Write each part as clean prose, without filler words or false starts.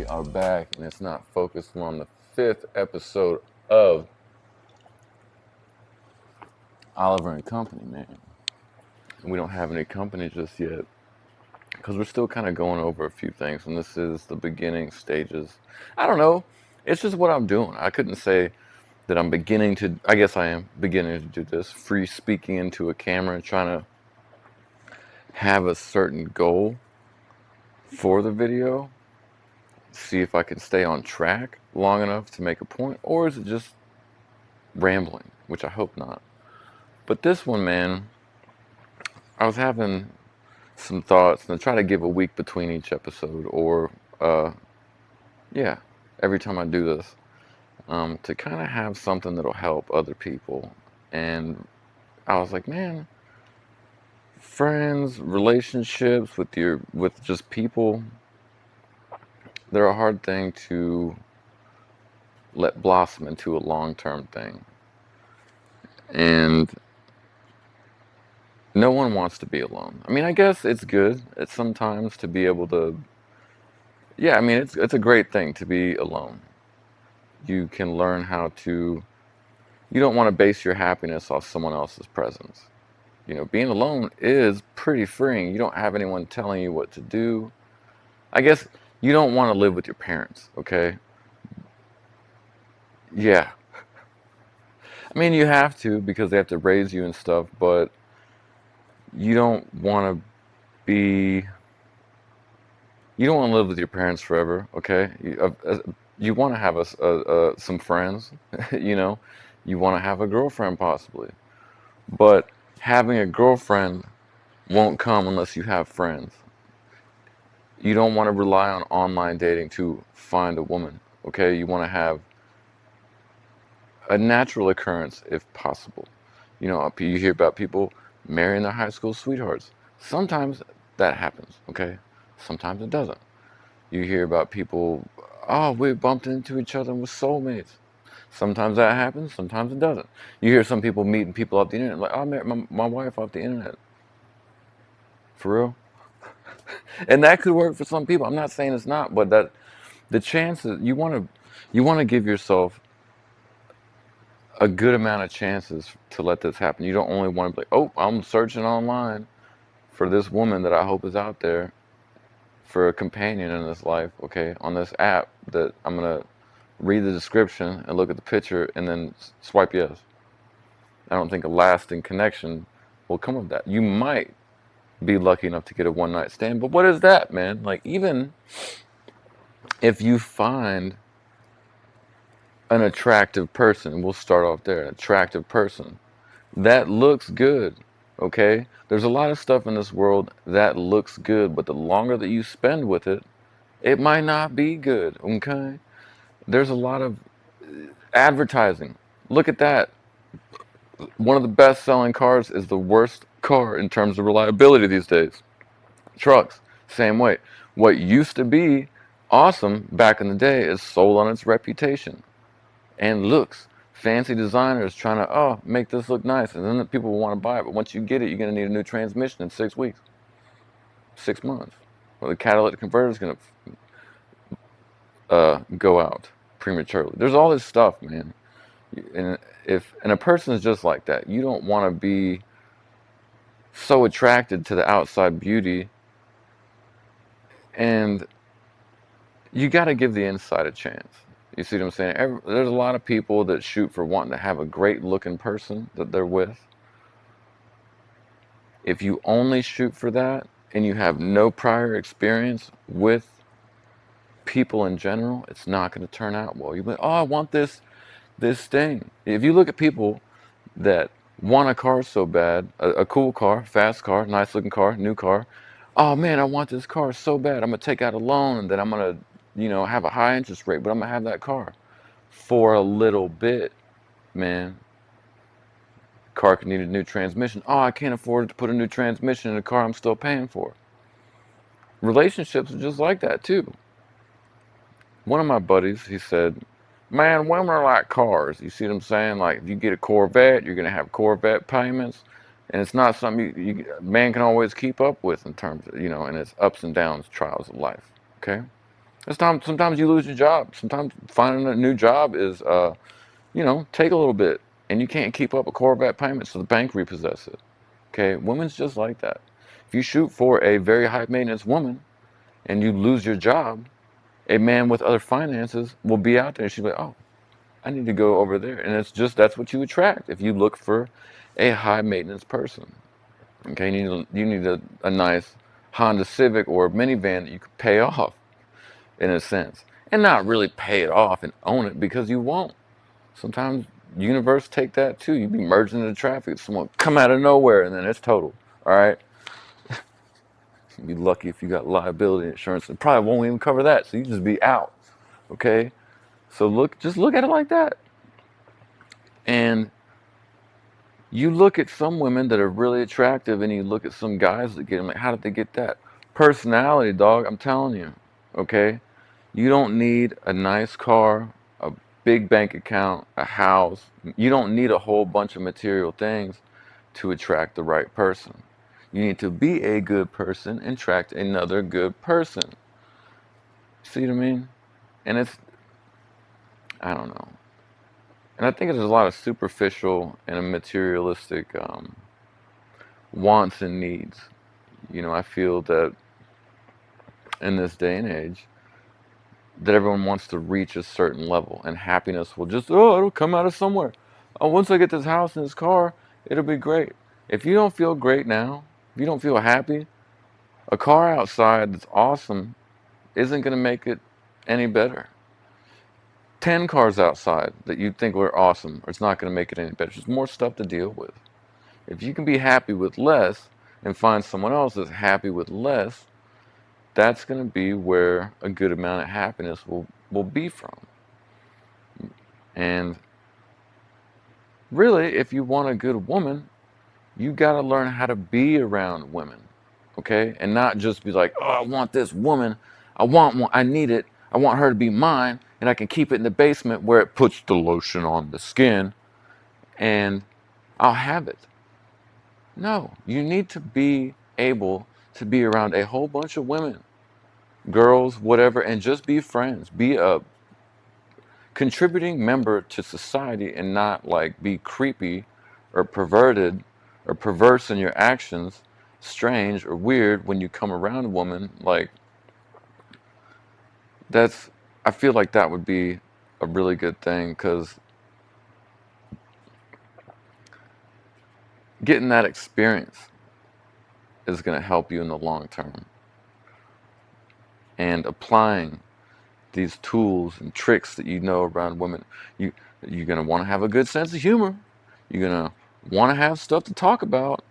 are back, and it's not focused. We're on the fifth episode of Oliver and Company, man. We don't have any company just yet because we're still kind of going over a few things, and this is the beginning stages. I don't know. It's just what I'm doing. I couldn't say that I'm beginning to, I guess I am beginning to do this, free speaking into a camera and trying to have a certain goal for the video, see if I can stay on track long enough to make a point, or is it just rambling, which I hope not. But this one, man, I was having some thoughts, and I try to give a week between each episode, or uh, yeah, every time I do this, to kind of have something that'll help other people. And I was like, man, friends, relationships with just people, they're a hard thing to let blossom into a long-term thing. And no one wants to be alone. I mean, I guess it's good at sometimes to be able to. Yeah, I mean, it's a great thing to be alone. You can learn how to. You don't want to base your happiness off someone else's presence. Being alone is pretty freeing. You don't have anyone telling you what to do. I guess you don't want to live with your parents, okay? Yeah. I mean, you have to because they have to raise you and stuff, but you don't want to be. You don't want to live with your parents forever, okay? You want to have some friends, you know? You want to have a girlfriend possibly. But having a girlfriend won't come unless you have friends. You don't want to rely on online dating to find a woman, okay? You want to have a natural occurrence if possible. You hear about people marrying their high school sweethearts. Sometimes that happens, okay? Sometimes it doesn't. You hear about people, oh, we bumped into each other and we're soulmates. Sometimes that happens, sometimes it doesn't. You hear some people meeting people off the internet, like, oh, I met my wife off the internet. For real? And that could work for some people. I'm not saying it's not, but that the chances you want to give yourself a good amount of chances to let this happen. You don't only want to be like, oh, I'm searching online for this woman that I hope is out there for a companion in this life, okay, on this app that I'm gonna read the description and look at the picture and then swipe yes. I don't think a lasting connection will come of that. You might be lucky enough to get a one night stand, but what is that, man? Like, even if you find an attractive person, we'll start off there, an attractive person that looks good, okay? There's a lot of stuff in this world that looks good, but the longer that you spend with it, it might not be good, okay? There's a lot of advertising. Look at that. One of the best selling cars is the worst car in terms of reliability these days. Trucks, same way. What used to be awesome back in the day is sold on its reputation and looks. Fancy designers trying to, oh, make this look nice, and then the people will want to buy it. But once you get it, you're going to need a new transmission in 6 weeks, 6 months. Well, the catalytic converter is going to go out prematurely. There's all this stuff, man. And a person is just like that. You don't want to be so attracted to the outside beauty, and you got to give the inside a chance. You see what I'm saying? There's a lot of people that shoot for wanting to have a great looking person that they're with. If you only shoot for that and you have no prior experience with people in general, it's not going to turn out well. You'll be like, oh, I want this thing. If you look at people that want a car so bad, a cool car, fast car, nice looking car, new car. Oh man, I want this car so bad. I'm gonna take out a loan and then I'm gonna, have a high interest rate, but I'm gonna have that car for a little bit, man. Car could need a new transmission. Oh, I can't afford to put a new transmission in a car I'm still paying for. Relationships are just like that too. One of my buddies, he said, man, women are like cars. You see what I'm saying? Like, if you get a Corvette, you're going to have Corvette payments. And it's not something man can always keep up with in terms of, and its ups and downs, trials of life. Okay? Sometimes you lose your job. Sometimes finding a new job is, take a little bit, and you can't keep up a Corvette payment, so the bank repossess it. Okay, women's just like that. If you shoot for a very high maintenance woman and you lose your job, a man with other finances will be out there. And she'll be like, oh, I need to go over there. And it's just that's what you attract if you look for a high maintenance person. Okay, you need a nice Honda Civic or minivan that you can pay off in a sense, and not really pay it off and own it because you won't. Sometimes universe take that too. You be merging into traffic, someone come out of nowhere, and then it's total. All right, you'd be lucky if you got liability insurance. It probably won't even cover that, so you just be out. Okay, so just look at it like that, and you look at some women that are really attractive, and you look at some guys that get them. Like, how did they get that personality, dog? I'm telling you. Okay, you don't need a nice car, a big bank account, a house. You don't need a whole bunch of material things to attract the right person. You need to be a good person and attract another good person. See what I mean? And I don't know. And I think there's a lot of superficial and materialistic wants and needs. I feel that in this day and age, that everyone wants to reach a certain level, and happiness will just, it'll come out of somewhere. Oh, once I get this house and this car, it'll be great. If you don't feel great now, if you don't feel happy, a car outside that's awesome isn't going to make it any better. 10 cars outside that you think were awesome, it's not going to make it any better. There's more stuff to deal with. If you can be happy with less and find someone else that's happy with less, that's going to be where a good amount of happiness will be from. And really, if you want a good woman, you got to learn how to be around women, okay? And not just be like, oh, I want this woman. I want one. I need it. I want her to be mine. And I can keep it in the basement where it puts the lotion on the skin and I'll have it. No, you need to be able to be around a whole bunch of women, girls, whatever, and just be friends. Be a contributing member to society and not like be creepy or perverted or perverse in your actions, strange or weird when you come around a woman. Like, that's, I feel like that would be a really good thing because getting that experience is going to help you in the long term, and applying these tools and tricks that you know around women. you you're going to want to have a good sense of humor. You're going to want to have stuff to talk about.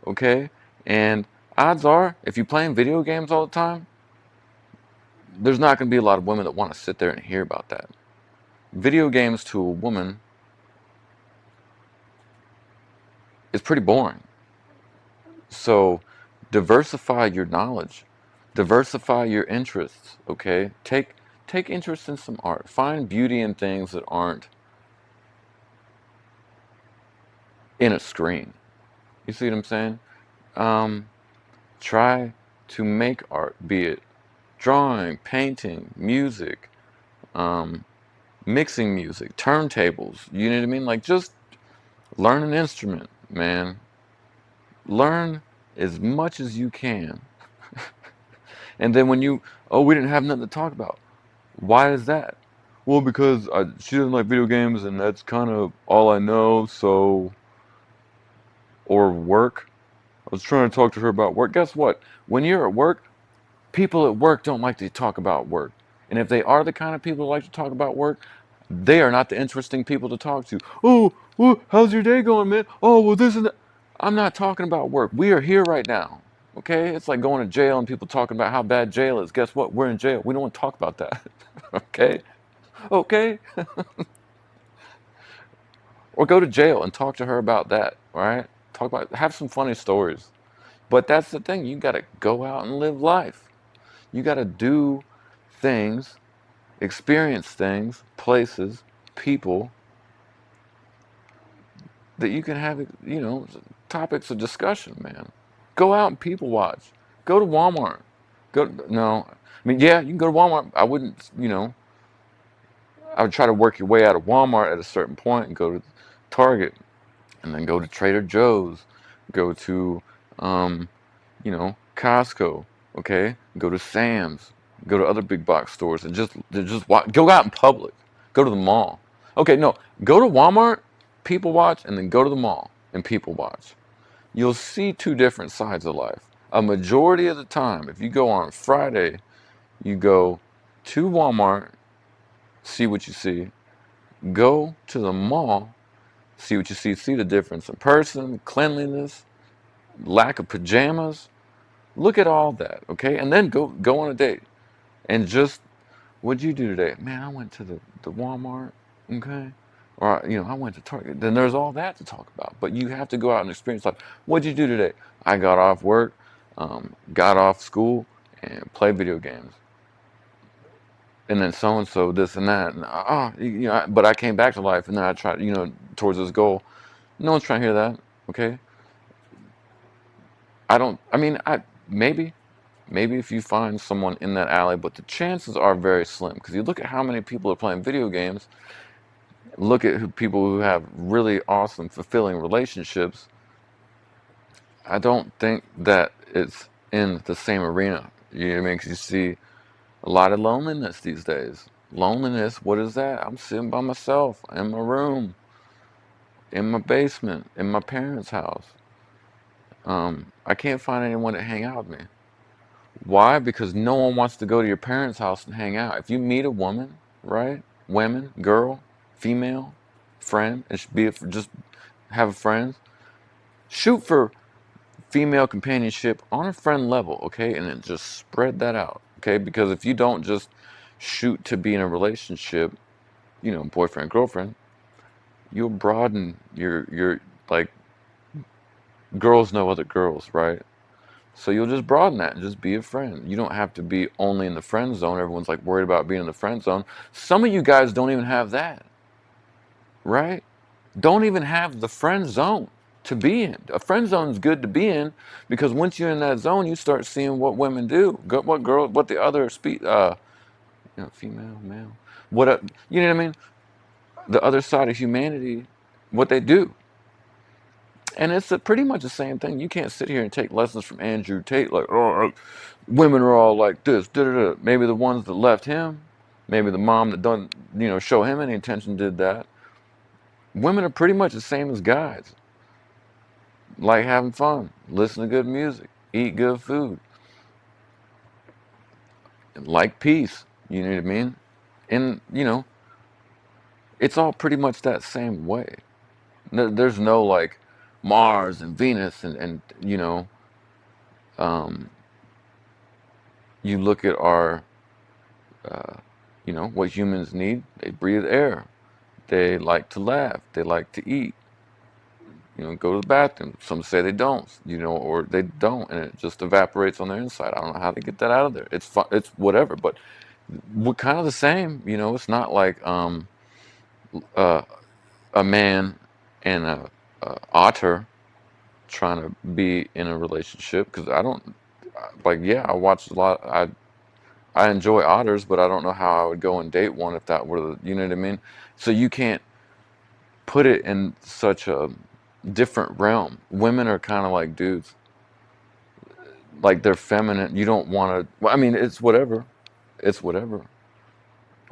Okay, and odds are if you're playing video games all the time, there's not going to be a lot of women that want to sit there and hear about that. Video games to a woman is pretty boring. So diversify your knowledge, diversify your interests. Okay, take interest in some art. Find beauty in things that aren't in a screen. You see what I'm saying? um, Try to make art, be it drawing, painting, music, um, mixing music, turntables. You know what I mean? Like, just learn an instrument, man. Learn as much as you can. And then when we didn't have nothing to talk about. Why is that? Well, because she doesn't like video games, and that's kind of all I know. So, or work. I was trying to talk to her about work. Guess what? When you're at work, people at work don't like to talk about work. And if they are the kind of people who like to talk about work, they are not the interesting people to talk to. Oh, well, how's your day going, man? Oh, well, this and that. I'm not talking about work. We are here right now. Okay? It's like going to jail and people talking about how bad jail is. Guess what? We're in jail. We don't want to talk about that. Okay? Okay? Or go to jail and talk to her about that. All right? Have some funny stories. But that's the thing. You got to go out and live life. You got to do things, experience things, places, people that you can have, topics of discussion, man. Go out and people watch. Go to Walmart. Go no. I mean, yeah, you can go to Walmart. I wouldn't, I would try to work your way out of Walmart at a certain point and go to Target and then go to Trader Joe's, go to, Costco, okay? Go to Sam's, go to other big box stores and just go out in public. Go to the mall. Okay, no, go to Walmart, people watch, and then go to the mall and people watch. You'll see two different sides of life. A majority of the time, if you go on Friday, you go to Walmart, see what you see, go to the mall, see what you see the difference in person, cleanliness, lack of pajamas. Look at all that, okay? And then go on a date. And just, what'd you do today? Man, I went to the Walmart, okay? Or, I went to Target. Then there's all that to talk about. But you have to go out and experience life. What'd you do today? I got off work, got off school, and played video games. And then so and so, this and that. And, but I came back to life and then I tried, towards this goal. No one's trying to hear that, okay? I mean, maybe if you find someone in that alley, but the chances are very slim because you look at how many people are playing video games, look at people who have really awesome, fulfilling relationships. I don't think that it's in the same arena. You know what I mean? Because you see a lot of loneliness these days. Loneliness, what is that? I'm sitting by myself in my room, in my basement, in my parents' house. I can't find anyone to hang out with me. Why? Because no one wants to go to your parents' house and hang out. If you meet a woman, right? Women, girl, female, friend, and just have a friend. Shoot for female companionship on a friend level, okay? And then just spread that out, okay? Because if you don't just shoot to be in a relationship, boyfriend, girlfriend, you'll broaden your like girls know other girls, right? So you'll just broaden that and just be a friend. You don't have to be only in the friend zone. Everyone's like worried about being in the friend zone. Some of you guys don't even have that, right? Don't even have the friend zone to be in. A friend zone is good to be in because once you're in that zone, you start seeing what women do, what the other female, male, you know what I mean? The other side of humanity, what they do. And it's pretty much the same thing. You can't sit here and take lessons from Andrew Tate, like, oh, women are all like this. Da, da, da. Maybe the ones that left him, maybe the mom that doesn't, show him any attention did that. Women are pretty much the same as guys. Like having fun, listen to good music, eat good food, like peace. You know what I mean? And, it's all pretty much that same way. There's no like Mars and Venus and um, you look at our, uh, what humans need. They breathe air. They like to laugh. They like to eat. Go to the bathroom. Some say they don't, or they don't, and it just evaporates on their inside. I don't know how they get that out of there. It's fun. It's whatever, but we're kind of the same. It's not like uh, a man and a otter trying to be in a relationship because I don't like. Yeah, I watch a lot. I enjoy otters, but I don't know how I would go and date one if that were the, you know what I mean? So you can't put it in such a different realm. Women are kind of like dudes, like they're feminine. You don't want to. Well, I mean, it's whatever. It's whatever.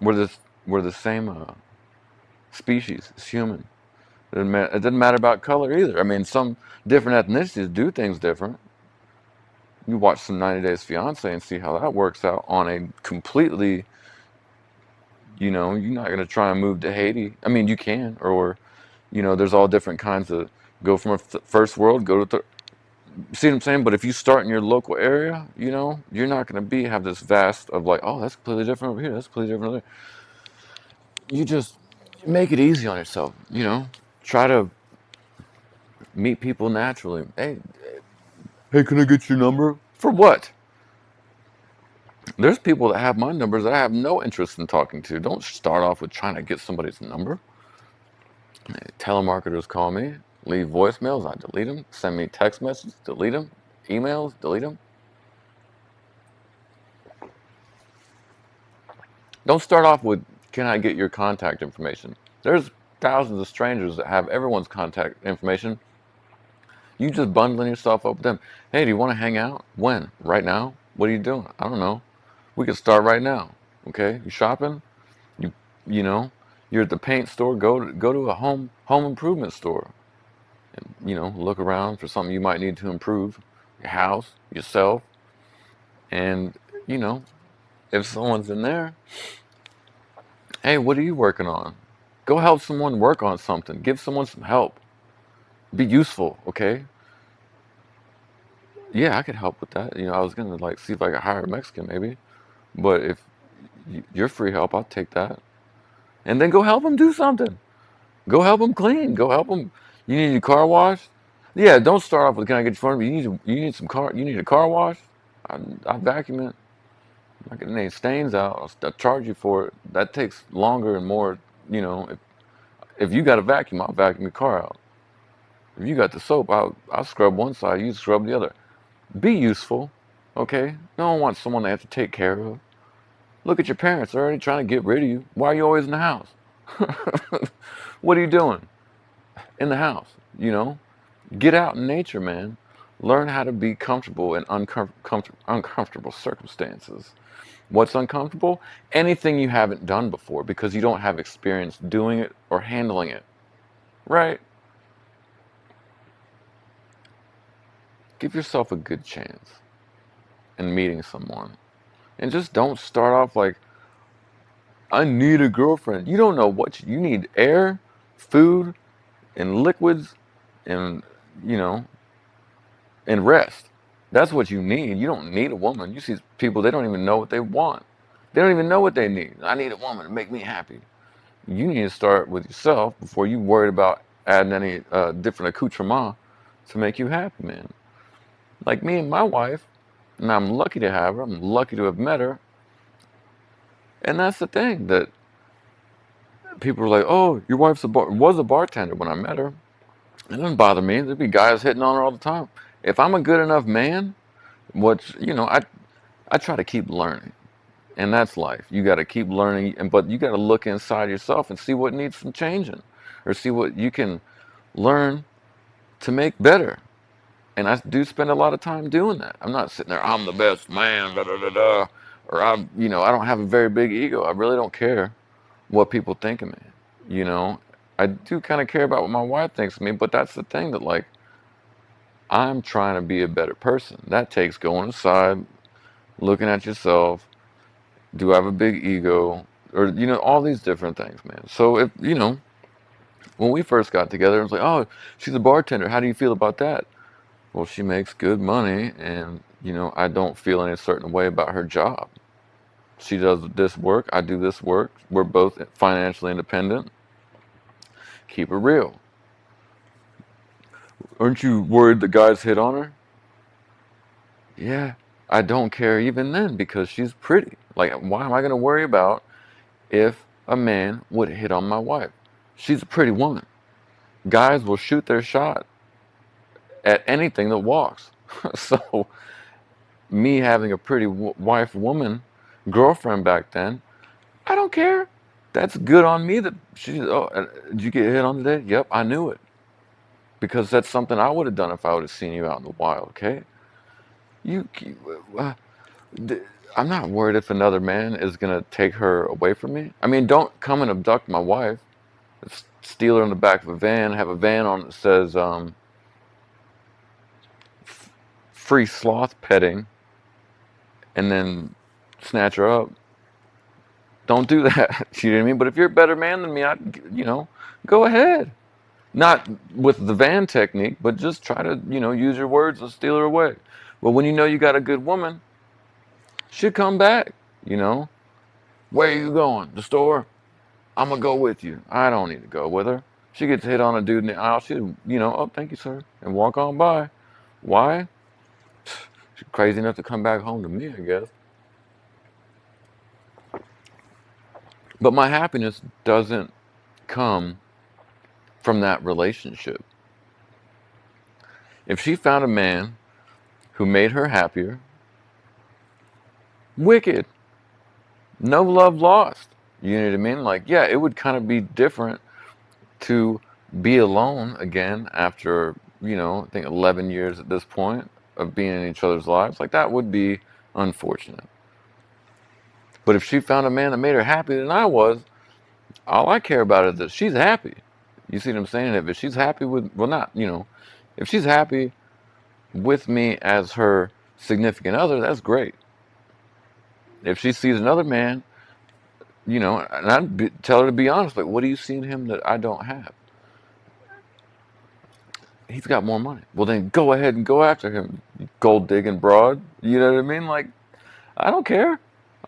We're this. We're the same species. It's human. It doesn't matter about color either. I mean, some different ethnicities do things different. You watch some 90 Days Fiance and see how that works out on a completely. You're not gonna try and move to Haiti. I mean, you can, or there's all different kinds of go from a first world, go to see what I'm saying? But if you start in your local area, you're not going to have this vast of like, oh, that's completely different over here. That's completely different over there. You just make it easy on yourself. Try to meet people naturally. Hey, can I get your number? For what? There's people that have my numbers that I have no interest in talking to. Don't start off with trying to get somebody's number. Telemarketers call me, leave voicemails, I delete them. Send me text messages, delete them. Emails, delete them. Don't start off with, can I get your contact information? There's thousands of strangers that have everyone's contact information. You just bundling yourself up with them. Hey, do you want to hang out? When? Right now? What are you doing? I don't know. We could start right now. Okay? You shopping? You you know, you're at the paint store. Go to a home improvement store. And, look around for something you might need to improve your house, yourself, and you know, if someone's in there, hey, what are you working on? Go help someone work on something. Give someone some help. Be useful. Okay? Yeah, I could help with that. I was gonna like see if I could hire a Mexican maybe, but if you're free help, I'll take that. And then go help them do something. Go help them clean. Go help them. You need your car washed. Yeah, don't start off with, can I get you phone? You need some car. You need a car wash. I vacuum it. I'm not getting any stains out. I'll charge you for it. That takes longer and more. If you got a vacuum, I'll vacuum your car out. If you got the soap, I'll scrub one side. You scrub the other. Be useful. Okay. No one wants someone they have to take care of. Look at your parents. They're already trying to get rid of you. Why are you always in the house? What are you doing in the house? Get out in nature, man. Learn how to be comfortable in uncomfortable circumstances. What's uncomfortable? Anything you haven't done before because you don't have experience doing it or handling it. Right? Give yourself a good chance in meeting someone. And just don't start off like, I need a girlfriend. You don't know what you need: air, food, and liquids, and, you know, and rest. That's what you need. You don't need a woman. You see people, they don't even know what they want. They don't even know what they need. I need a woman to make me happy. You need to start with yourself before you worried about adding any different accoutrement to make you happy, man. Like me and my wife, and I'm lucky to have her. I'm lucky to have met her. And that's the thing that people are like, "Oh, your wife's was a bartender when I met her." It doesn't bother me. There'd be guys hitting on her all the time. If I'm a good enough man, which I try to keep learning, and that's life. You got to keep learning, but you got to look inside yourself and see what needs some changing, or see what you can learn to make better. And I do spend a lot of time doing that. I'm not sitting there, I'm the best man, da da da da, or I don't have a very big ego. I really don't care what people think of me. You know, I do kind of care about what my wife thinks of me, but that's the thing that like I'm trying to be a better person. That takes going inside, looking at yourself. Do I have a big ego? Or all these different things, man. So if when we first got together, it was like, oh, she's a bartender. How do you feel about that? Well, she makes good money, and I don't feel any certain way about her job. She does this work, I do this work. We're both financially independent. Keep it real. Aren't you worried the guys hit on her? Yeah, I don't care even then because she's pretty. Like, why am I going to worry about if a man would hit on my wife? She's a pretty woman. Guys will shoot their shot at anything that walks. So, me having a pretty wife, woman, girlfriend back then, I don't care. That's good on me that did you get hit on today? Yep, I knew it. Because that's something I would have done if I would have seen you out in the wild, okay? You, uh, I'm not worried if another man is gonna take her away from me. I mean, don't come and abduct my wife, steal her in the back of a van, have a van on it that says free sloth petting, and then snatch her up. Don't do that. You know what I mean? But if you're a better man than me, go ahead. Not with the van technique, but just try to, use your words to steal her away. Well, when you know you got a good woman, she'll come back, you know. Where are you going? The store? I'm gonna go with you. I don't need to go with her. She gets hit on a dude in the aisle. She, oh, thank you, sir, and walk on by. Why? She's crazy enough to come back home to me, I guess. But my happiness doesn't come from that relationship. If she found a man who made her happier, wicked. No love lost. You know what I mean? Like, yeah, it would kind of be different to be alone again after, I think 11 years at this point of being in each other's lives. Like, that would be unfortunate. But if she found a man that made her happier than I was, all I care about is that she's happy. You see what I'm saying? If she's happy with, well, not, if she's happy with me as her significant other, that's great. If she sees another man, and tell her to be honest, like, what do you see in him that I don't have? He's got more money. Well, then go ahead and go after him, you gold digging broad. You know what I mean? Like, I don't care.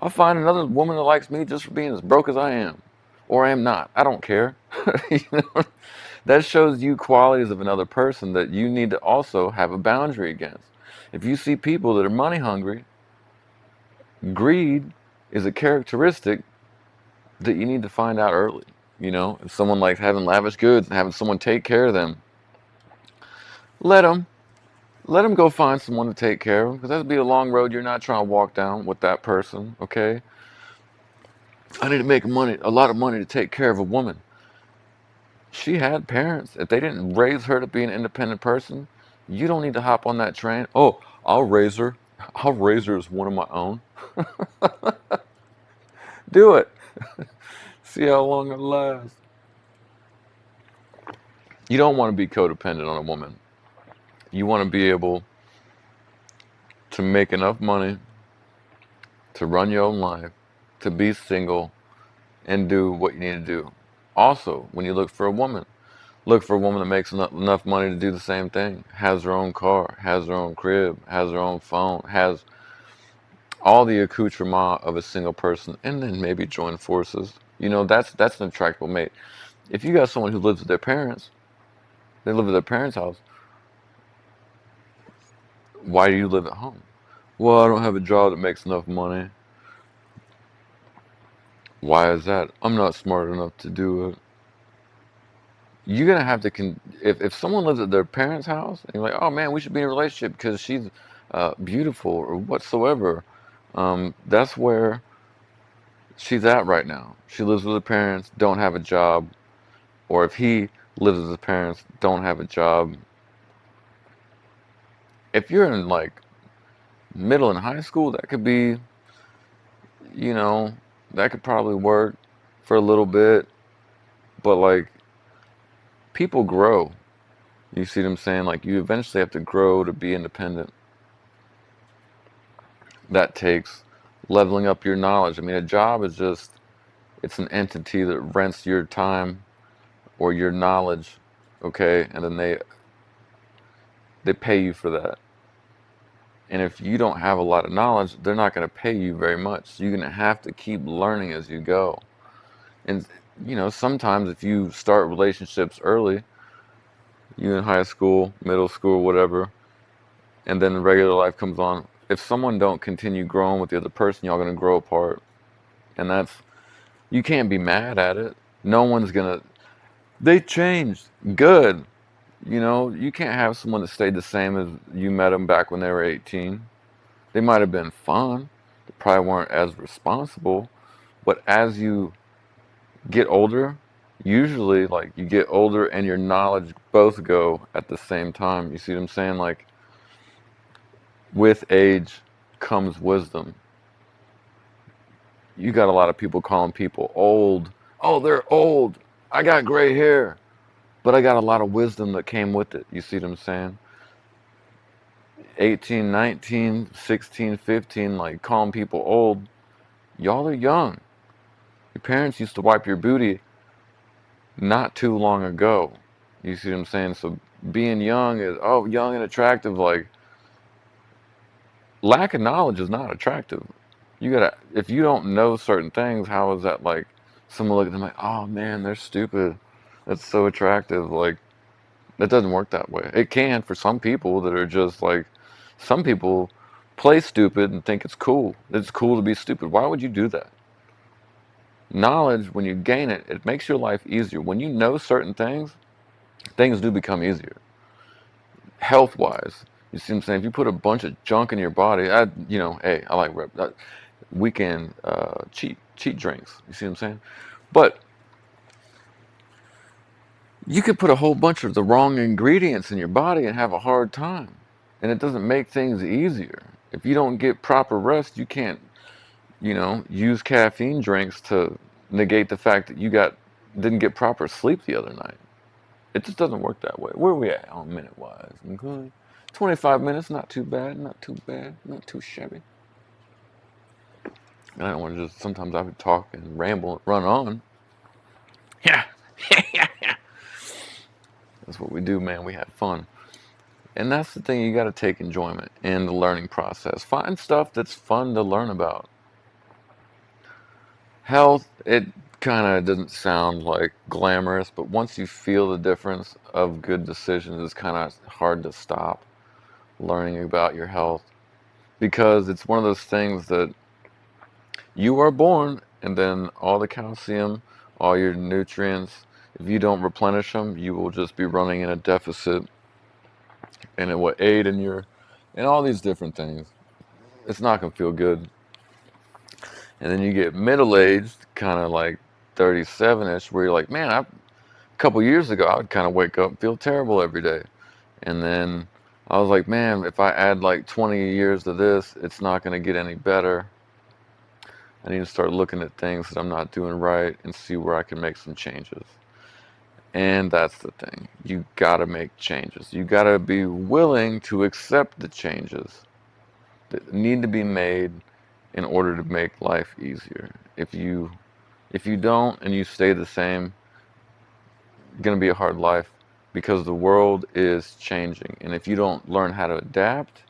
I'll find another woman that likes me just for being as broke as I am, or I am not. I don't care. you know? That shows you qualities of another person that you need to also have a boundary against. If you see people that are money hungry, greed is a characteristic that you need to find out early. If someone likes having lavish goods and having someone take care of them, let them let them go find someone to take care of them, because that'd be a long road you're not trying to walk down with that person. Okay, I need to make a lot of money to take care of a woman. She had parents. If they didn't raise her to be an independent person, you don't need to hop on that train. Oh, I'll raise her. I'll raise her as one of my own. Do it. See how long it lasts. You don't want to be codependent on a woman. You want to be able to make enough money to run your own life, to be single, and do what you need to do. Also, when you look for a woman that makes enough money to do the same thing, has her own car, has her own crib, has her own phone, has all the accoutrement of a single person, and then maybe join forces. That's an attractive mate. If you got someone who lives with their parents, they live at their parents' house, why do you live at home? Well, I don't have a job that makes enough money. Why is that? I'm not smart enough to do it. You're gonna have to if someone lives at their parents' house and you're like, oh man, we should be in a relationship because she's beautiful or whatsoever. That's where she's at right now. She lives with her parents, don't have a job, or if he lives with his parents, don't have a job. If you're in like middle and high school, that could be, you know, that could probably work for a little bit, but like people grow. You see what I'm saying? Like you eventually have to grow to be independent. That takes leveling up your knowledge. I mean, a job is just, it's an entity that rents your time or your knowledge, okay? And then they pay you for that. And if you don't have a lot of knowledge, they're not going to pay you very much. So you're going to have to keep learning as you go. And sometimes if you start relationships early, you in high school, middle school, whatever, and then regular life comes on, if someone don't continue growing with the other person, y'all going to grow apart. And you can't be mad at it. No one's going to, they changed. Good. You can't have someone that stayed the same as you met them back when they were 18. They might have been fun. They probably weren't as responsible. But as you get older, usually like you get older and your knowledge both go at the same time. You see what I'm saying? Like with age comes wisdom. You got a lot of people calling people old. Oh, they're old. I got gray hair. But I got a lot of wisdom that came with it. You see what I'm saying? 18, 19, 16, 15, like calling people old. Y'all are young. Your parents used to wipe your booty not too long ago. You see what I'm saying? So being young is, oh, young and attractive. Like, lack of knowledge is not attractive. If you don't know certain things, how is that like, someone look at them like, oh man, they're stupid. That's so attractive. Like, it doesn't work that way. It can for some people that are just like, some people play stupid and think it's cool. It's cool to be stupid. Why would you do that? Knowledge, when you gain it, it makes your life easier. When you know certain things, things do become easier. Health wise, you see what I'm saying? If you put a bunch of junk in your body, hey, I like rep. weekend cheat drinks. You see what I'm saying? But you could put a whole bunch of the wrong ingredients in your body and have a hard time, and it doesn't make things easier. If you don't get proper rest, you can't, use caffeine drinks to negate the fact that you didn't get proper sleep the other night. It just doesn't work that way. Where are we at on minute wise? Okay. 25 minutes, not too bad, not too bad, not too shabby. I don't want to just, sometimes I would talk and ramble and run on. Yeah. That's what we do, man. We have fun. And that's the thing, you got to take enjoyment in the learning process. Find stuff that's fun to learn about. Health, it kind of doesn't sound like glamorous, but once you feel the difference of good decisions, it's kind of hard to stop learning about your health, because it's one of those things that you are born and then all the calcium, all your nutrients, if you don't replenish them, you will just be running in a deficit, and it will aid in and all these different things. It's not going to feel good. And then you get middle aged, kind of like 37ish, where you're like, man, a couple years ago, I would kind of wake up and feel terrible every day. And then I was like, man, if I add like 20 years to this, it's not going to get any better. I need to start looking at things that I'm not doing right and see where I can make some changes. And that's the thing. You got to make changes. You got to be willing to accept the changes that need to be made in order to make life easier. If you don't and you stay the same, it's going to be a hard life, because the world is changing. And if you don't learn how to adapt,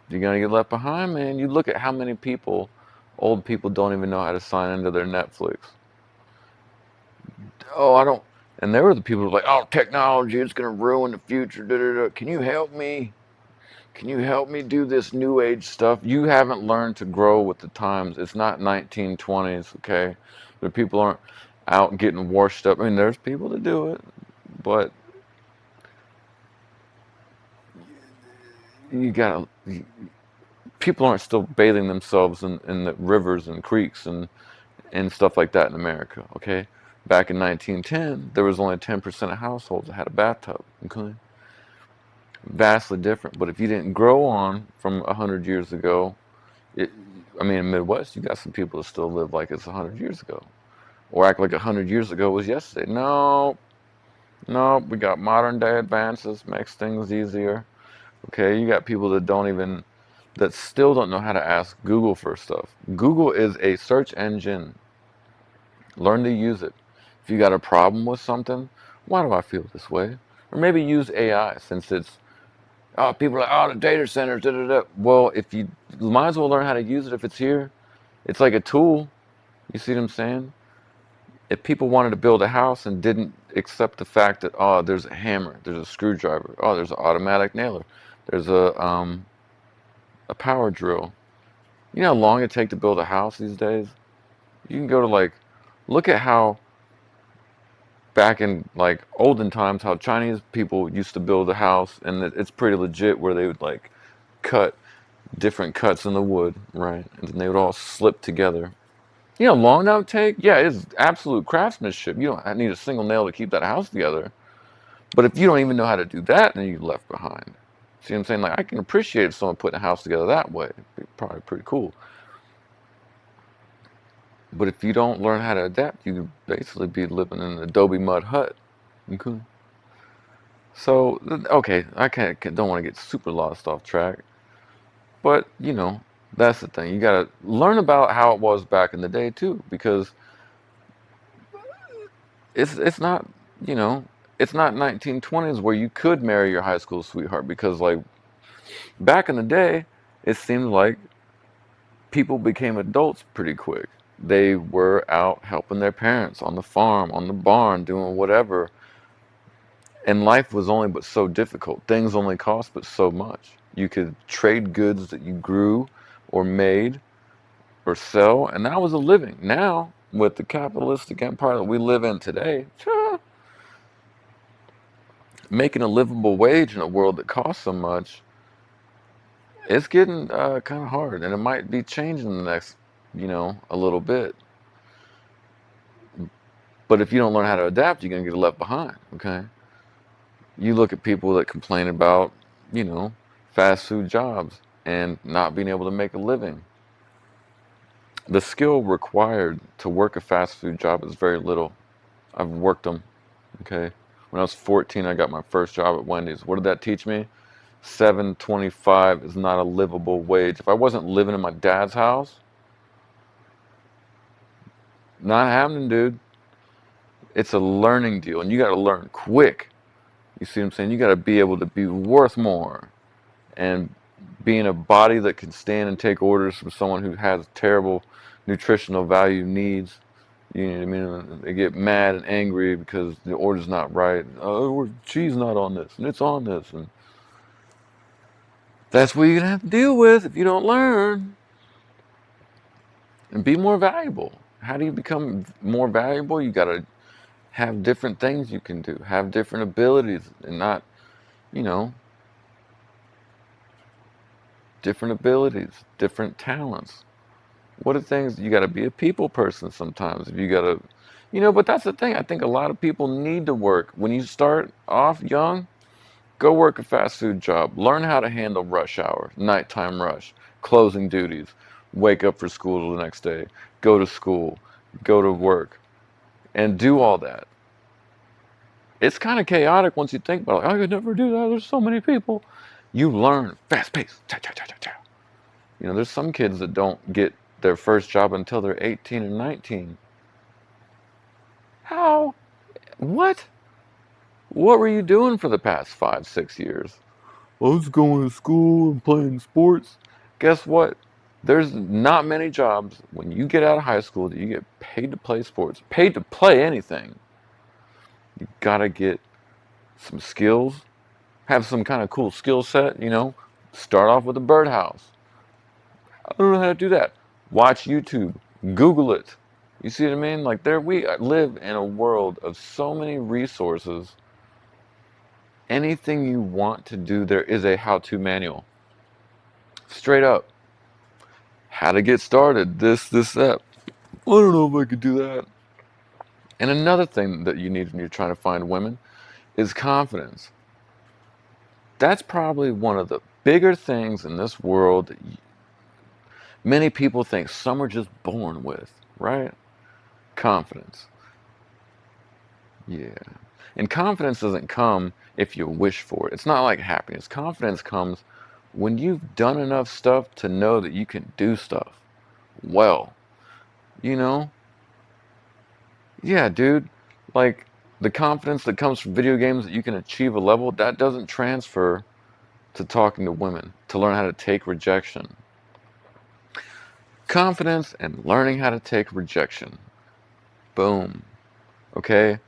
you're going to get left behind, man. You look at how many people, old people, don't even know how to sign into their Netflix. Oh, I don't. And there were the people who were like, oh, technology, it's going to ruin the future. Da, da, da. Can you help me? Can you help me do this new age stuff? You haven't learned to grow with the times. It's not 1920s, okay? But people aren't out getting washed up. I mean, there's people that do it, but you gotta. People aren't still bathing themselves in the rivers and creeks and stuff like that in America, okay? Back in 1910, there was only 10% of households that had a bathtub, okay? Vastly different. But if you didn't grow on from 100 years ago, I mean, in the Midwest, you got some people that still live like it's 100 years ago, or act like 100 years ago was yesterday. No, no, we got modern day advances, makes things easier. Okay, you got people that still don't know how to ask Google for stuff. Google is a search engine. Learn to use it. If you got a problem with something, why do I feel this way? Or maybe use AI, since it's, oh, people are like, oh, the data centers, da da da. Well, if you might as well learn how to use it if it's here. It's like a tool. You see what I'm saying? If people wanted to build a house and didn't accept the fact that, oh, there's a hammer, there's a screwdriver, oh, there's an automatic nailer, there's a power drill. You know how long it takes to build a house these days? You can go to like, look at how back in like olden times, how Chinese people used to build a house, and it's pretty legit, where they would like cut different cuts in the wood, right? And then they would all slip together. You know how long that would take? Yeah, it's absolute craftsmanship. You don't need a single nail to keep that house together. But if you don't even know how to do that, then you're left behind. See what I'm saying? Like, I can appreciate someone putting a house together that way. It'd be probably pretty cool. But if you don't learn how to adapt, you could basically be living in an Adobe mud hut. Okay. So, okay, don't want to get super lost off track. But, that's the thing. You got to learn about how it was back in the day, too, because it's not, you know, it's not 1920s where you could marry your high school sweetheart, because like back in the day, it seemed like people became adults pretty quick. They were out helping their parents on the farm, on the barn, doing whatever. And life was only but so difficult. Things only cost but so much. You could trade goods that you grew or made or sell, and that was a living. Now, with the capitalistic empire that we live in today, making a livable wage in a world that costs so much, It's getting kind of hard, and it might be changing in the next, a little bit. But if you don't learn how to adapt, you're gonna get left behind. Okay. You look at people that complain about, you know, fast food jobs and not being able to make a living. The skill required to work a fast food job is very little. I've worked them. Okay. When I was 14, I got my first job at Wendy's. What did that teach me? 7.25 is not a livable wage. If I wasn't living in my dad's house, not happening, dude. It's a learning deal, and you got to learn quick. You see what I'm saying? You got to be able to be worth more, and being a body that can stand and take orders from someone who has terrible nutritional value needs. You know what I mean? They get mad and angry because the order's not right. Oh, cheese not on this, and it's on this, and that's what you're gonna have to deal with if you don't learn and be more valuable. How do you become more valuable? You gotta have different things you can do, have different abilities, and not, you know, different abilities, different talents. What are things you got to be a people person sometimes? If you got to, but that's the thing. I think a lot of people need to work. When you start off young, go work a fast food job. Learn how to handle rush hour, nighttime rush, closing duties, wake up for school the next day, go to school, go to work, and do all that. It's kind of chaotic once you think about it. Like, I could never do that. There's so many people. You learn fast pace. Cha, cha, cha, cha, cha. There's some kids that don't get their first job until they're 18 and 19. How? What? What were you doing for the past 5, 6 years? I was going to school and playing sports. Guess what? There's not many jobs when you get out of high school that you get paid to play sports, paid to play anything. You gotta get some skills, have some kind of cool skill set, Start off with a birdhouse. I don't know how to do that. Watch YouTube. Google it. You see what I mean? Like we live in a world of so many resources. Anything you want to do, there is a how-to manual. Straight up. How to get started. This, that. I don't know if I could do that. And another thing that you need when you're trying to find women is confidence. That's probably one of the bigger things in this world that many people think some are just born with, right? Confidence. Yeah. And confidence doesn't come if you wish for it. It's not like happiness. Confidence comes when you've done enough stuff to know that you can do stuff well. You know? Yeah, dude. Like the confidence that comes from video games that you can achieve a level, that doesn't transfer to talking to women, to learn how to take rejection. Confidence and learning how to take rejection. Boom. Okay?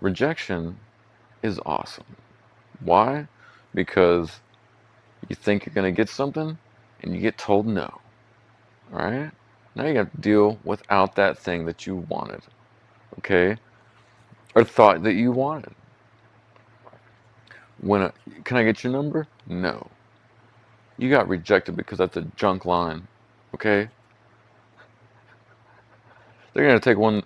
Rejection is awesome. Why? Because you think you're going to get something and you get told no. All right? Now you have to deal without that thing that you wanted. Okay? Or thought that you wanted. Can I get your number? No. You got rejected because that's a junk line. Okay? They're going to take one.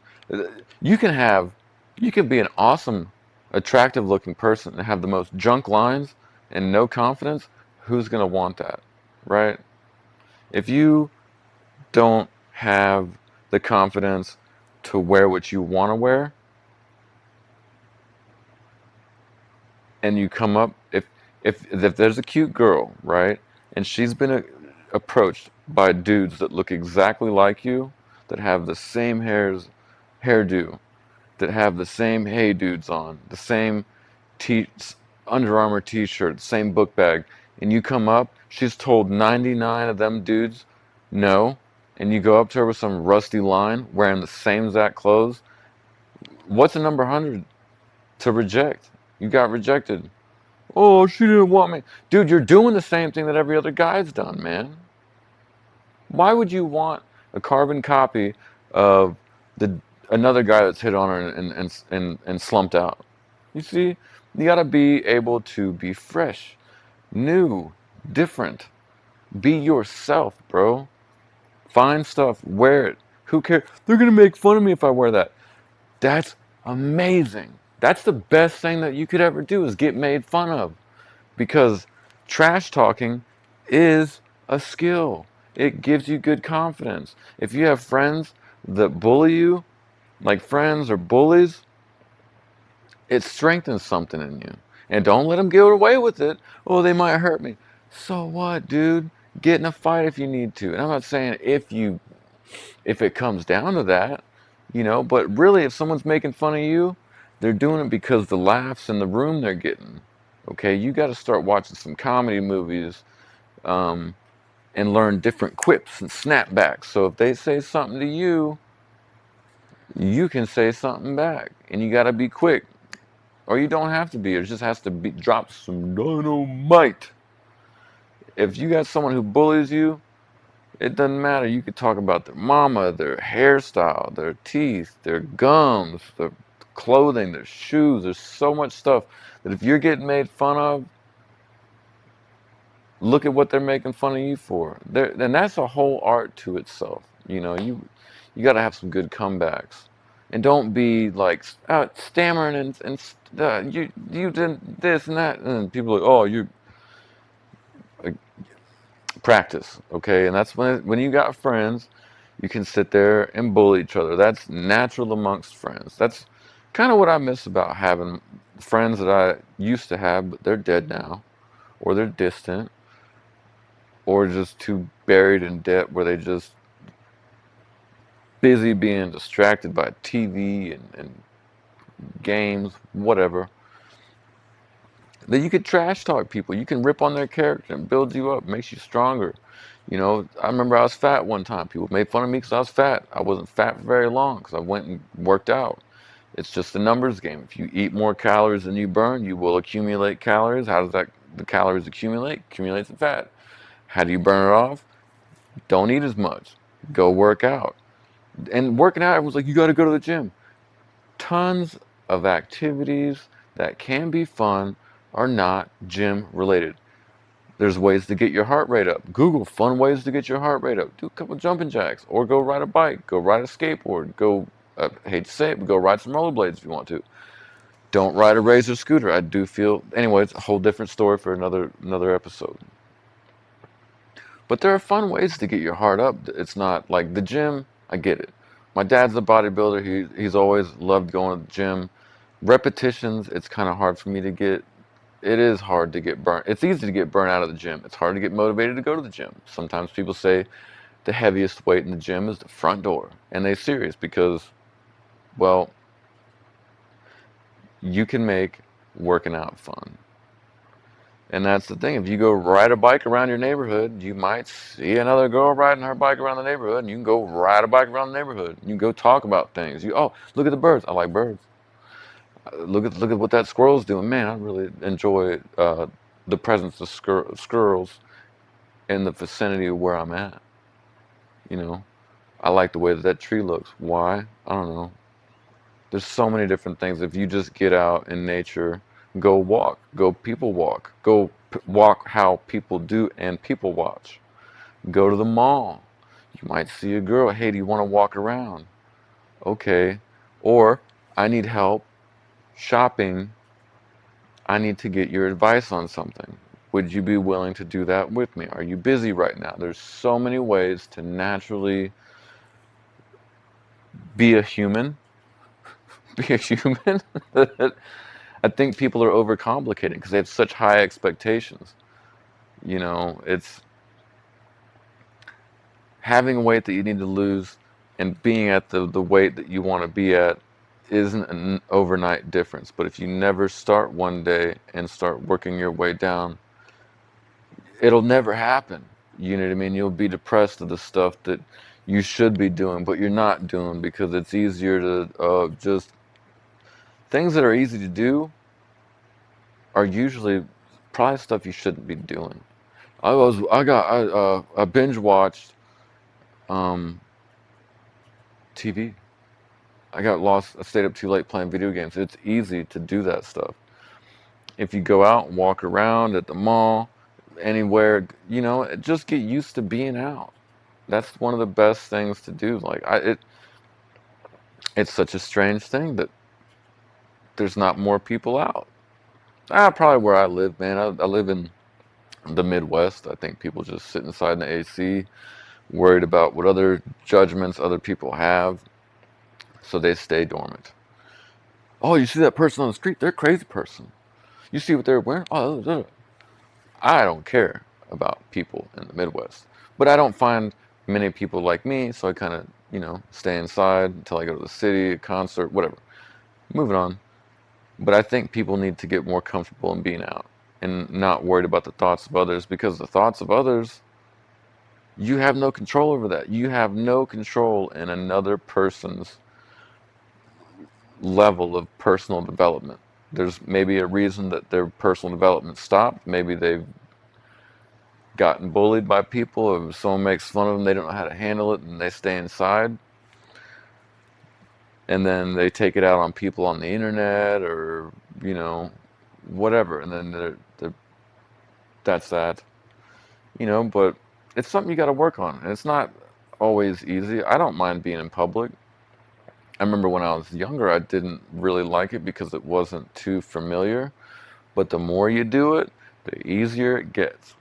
You can be an awesome, attractive looking person and have the most junk lines and no confidence. Who's going to want that? Right? If you don't have the confidence to wear what you want to wear, and you come up, if there's a cute girl, right, and she's been approached by dudes that look exactly like you, that have the same hairdo, that have the same Hey Dudes on, the same t Under Armour t-shirt, same book bag, and you come up, she's told 99 of them dudes no, and you go up to her with some rusty line wearing the same exact clothes, what's a number 100 to reject? You got rejected. Oh, she didn't want me. Dude, you're doing the same thing that every other guy's done, man. Why would you want a carbon copy of the another guy that's hit on her and slumped out? You see, you gotta be able to be fresh, new, different. Be yourself, bro. Find stuff, wear it. Who cares? They're gonna make fun of me if I wear that. That's amazing. That's the best thing that you could ever do is get made fun of. Because trash talking is a skill. It gives you good confidence. If you have friends that bully you, like friends or bullies, it strengthens something in you. And don't let them get away with it. Oh, they might hurt me. So what, dude? Get in a fight if you need to. And I'm not saying if it comes down to that, but really if someone's making fun of you, they're doing it because the laughs in the room they're getting. Okay, you got to start watching some comedy movies um, and learn different quips and snapbacks. So if they say something to you, you can say something back, and you got to be quick. Or you don't have to be. It just has to be drop some dynamite. If you got someone who bullies you, it doesn't matter. You could talk about their mama, their hairstyle, their teeth, their gums, their clothing, their shoes. There's so much stuff that if you're getting made fun of, look at what they're making fun of you for. And that's a whole art to itself. You got to have some good comebacks, and don't be like stammering and you did this and that, and people are like, oh, you like, practice, okay? And that's when you got friends, you can sit there and bully each other. That's natural amongst friends. That's kind of what I miss about having friends that I used to have, but they're dead now, or they're distant, or just too buried in debt where they just busy being distracted by TV and games, whatever. That you could trash talk people. You can rip on their character and build you up, makes you stronger. I remember I was fat one time. People made fun of me because I was fat. I wasn't fat for very long because I went and worked out. It's just a numbers game. If you eat more calories than you burn, you will accumulate calories. How does the calories accumulate? Accumulates in fat. How do you burn it off? Don't eat as much. Go work out. And working out, everyone's like, you got to go to the gym. Tons of activities that can be fun are not gym related. There's ways to get your heart rate up. Google fun ways to get your heart rate up. Do a couple jumping jacks, or go ride a bike, go ride a skateboard, go, hate to say it, but go ride some rollerblades if you want to. Don't ride a Razor scooter. I do feel, anyway, it's a whole different story for another episode. But there are fun ways to get your heart up. It's not like the gym. I get it. My dad's a bodybuilder. He's always loved going to the gym. Repetitions, it's kind of hard for me to get. It is hard to get burnt. It's easy to get burnt out of the gym. It's hard to get motivated to go to the gym. Sometimes people say the heaviest weight in the gym is the front door. And they're serious because, well, you can make working out fun. And that's the thing. If you go ride a bike around your neighborhood, you might see another girl riding her bike around the neighborhood, and you can go ride a bike around the neighborhood. You can go talk about things. Oh, look at the birds. I like birds. Look at what that squirrel's doing. Man, I really enjoy the presence of squirrels in the vicinity of where I'm at. You know, I like the way that tree looks. Why? I don't know. There's so many different things. If you just get out in nature, go walk, go people walk, go walk how people do and people watch. Go to the mall. You might see a girl. Hey, do you want to walk around? Okay. Or I need help shopping. I need to get your advice on something. Would you be willing to do that with me? Are you busy right now? There's so many ways to naturally be a human. Be a human. I think people are overcomplicating because they have such high expectations. It's having a weight that you need to lose and being at the weight that you want to be at isn't an overnight difference. But if you never start one day and start working your way down, it'll never happen. You know what I mean? You'll be depressed of the stuff that you should be doing, but you're not doing because it's easier to just things that are easy to do are usually probably stuff you shouldn't be doing. I binge watched um, TV. I got lost. I stayed up too late playing video games. It's easy to do that stuff. If you go out and walk around at the mall, anywhere, just get used to being out. That's one of the best things to do. Like it's such a strange thing that there's not more people out. Probably where I live, man. I live in the Midwest. I think people just sit inside in the AC, worried about what other judgments other people have, so they stay dormant. Oh, you see that person on the street? They're a crazy person. You see what they're wearing? Oh, I don't care about people in the Midwest. But I don't find many people like me, so I kind of, stay inside until I go to the city, a concert, whatever. Moving on. But I think people need to get more comfortable in being out and not worried about the thoughts of others, because the thoughts of others, you have no control over that. You have no control in another person's level of personal development. There's maybe a reason that their personal development stopped. Maybe they've gotten bullied by people, or if someone makes fun of them, they don't know how to handle it and they stay inside. And then they take it out on people on the internet, or, whatever. And then that's that. But it's something you got to work on. And it's not always easy. I don't mind being in public. I remember when I was younger, I didn't really like it because it wasn't too familiar. But the more you do it, the easier it gets.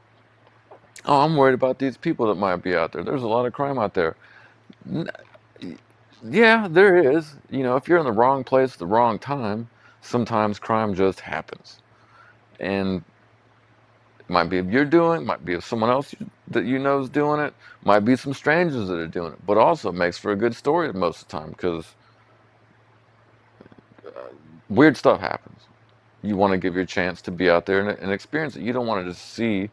Oh, I'm worried about these people that might be out there. There's a lot of crime out there. Yeah, there is. If you're in the wrong place at the wrong time, sometimes crime just happens. And it might be if you're doing it, might be if someone else that you know is doing it, might be some strangers that are doing it. But also it makes for a good story most of the time, because weird stuff happens. You want to give your chance to be out there and experience it. You don't want to just see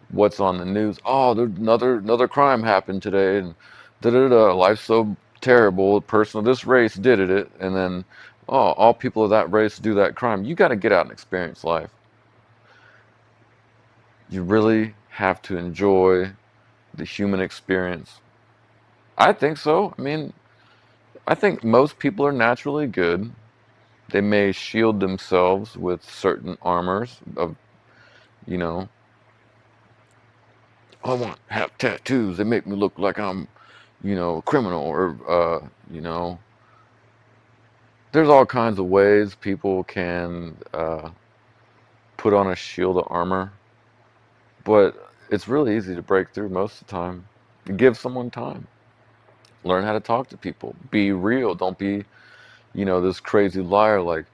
what's on the news. Oh, there's another crime happened today, and da da da. Life's so terrible. The person of this race did it, and then all people of that race do that crime. You got to get out and experience life. You really have to enjoy the human experience. I think so. I mean, I think most people are naturally good. They may shield themselves with certain armors of, you know, I want to have tattoos. They make me look like I'm, a criminal, or, there's all kinds of ways people can put on a shield of armor, but it's really easy to break through most of the time. Give someone time. Learn how to talk to people. Be real. Don't be, this crazy liar like,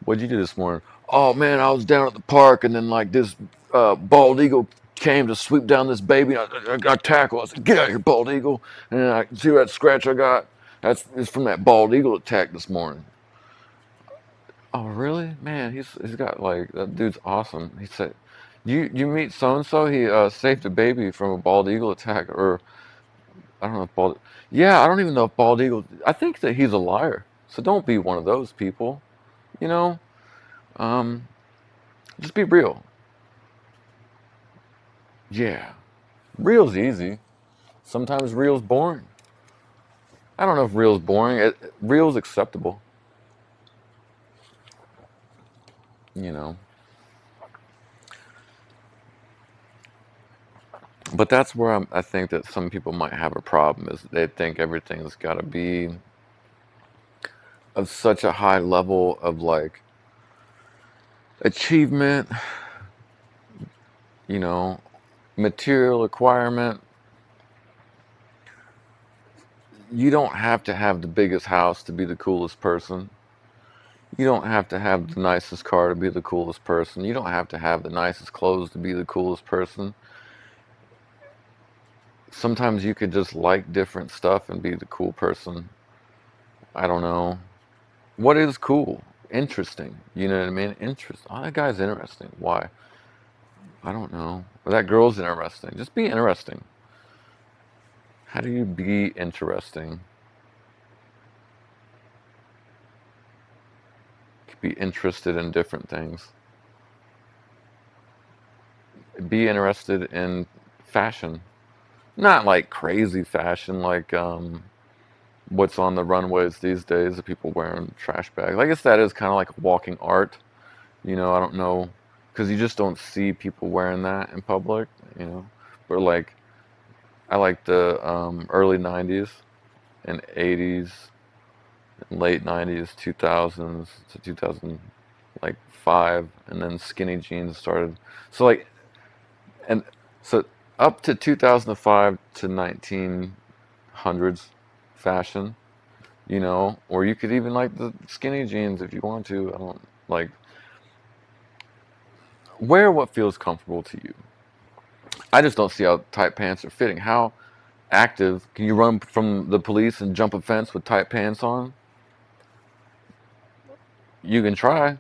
what'd you do this morning? Oh man, I was down at the park, and then like this bald eagle came to sweep down this baby. And I got tackled. I said, "Get out of here, bald eagle!" And then I see that scratch I got. It's from that bald eagle attack this morning. Oh really, man? He's got like, that dude's awesome. He said, "You meet so and so? He saved a baby from a bald eagle attack." Or I don't know if bald. Yeah, I don't even know if bald eagle. I think that he's a liar. So don't be one of those people. You know. Um, just be real. Yeah. Real's easy. Sometimes real's boring. I don't know if real's boring. Real's acceptable, you know. But that's where I think that some people might have a problem, is they think everything's got to be of such a high level of like achievement, you know, material requirement. You don't have to have the biggest house to be the coolest person. You don't have to have the nicest car to be the coolest person. You don't have to have the nicest clothes to be the coolest person. Sometimes you could just like different stuff and be the cool person. I don't know. What is cool? Interesting. You know what I mean? Interest. Oh, that guy's interesting. Why? I don't know. Or that girl's interesting. Just be interesting. How do you be interesting? Be interested in different things. Be interested in fashion. Not like crazy fashion, like, what's on the runways these days, the people wearing trash bags. I guess that is kind of like a walking art. I don't know, because you just don't see people wearing that in public. You know, but like I like the early '90s and '80s, and late '90s, 2000s to 2000, like 5, and then skinny jeans started. So like, and so up to 2005 to 1900s fashion. Or you could even like the skinny jeans if you want to. I don't like wear what feels comfortable to you. I just don't see how tight pants are fitting. How active can you run from the police and jump a fence with tight pants on? You can try.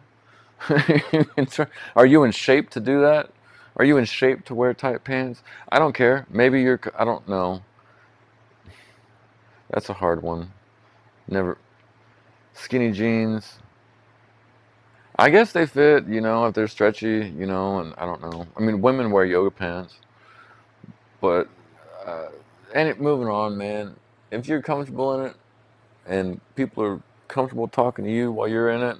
You can try. Are you in shape to do that? Are you in shape to wear tight pants? I don't care. Maybe you're. I don't know. That's a hard one. Never. Skinny jeans. I guess they fit, if they're stretchy, and I don't know. I mean, women wear yoga pants, but uh, moving on, man. If you're comfortable in it and people are comfortable talking to you while you're in it,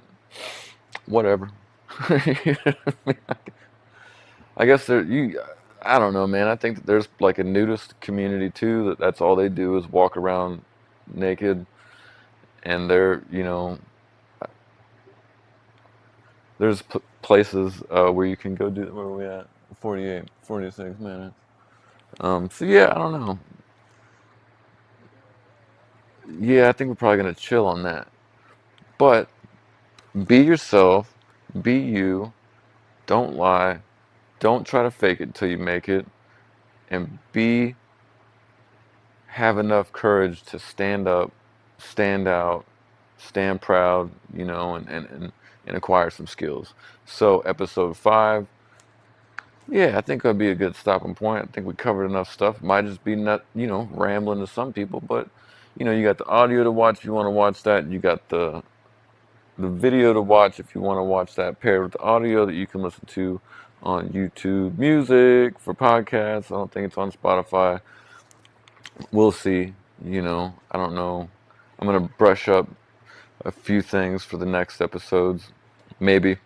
whatever. You know what I mean? I guess there you. I don't know, man. I think that there's like a nudist community too. That's all they do is walk around naked, and there's places where you can go do. Where are we at? 48, 46 minutes. So yeah, I don't know. Yeah, I think we're probably gonna chill on that. But be yourself, be you. Don't lie. Don't try to fake it till you make it, and have enough courage to stand up, stand out, stand proud, and acquire some skills. So episode 5, yeah, I think that'd be a good stopping point. I think we covered enough stuff. Might just be not, rambling to some people, but you got the audio to watch if you want to watch that. You got the video to watch if you want to watch that paired with the audio that you can listen to on YouTube Music for podcasts. I don't think it's on Spotify. We'll see. I don't know. I'm gonna brush up a few things for the next episodes. Maybe.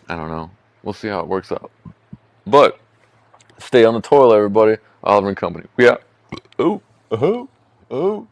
I don't know. We'll see how it works out. But stay on the toilet, everybody. Oliver and Company. We out. Oh, oh, oh.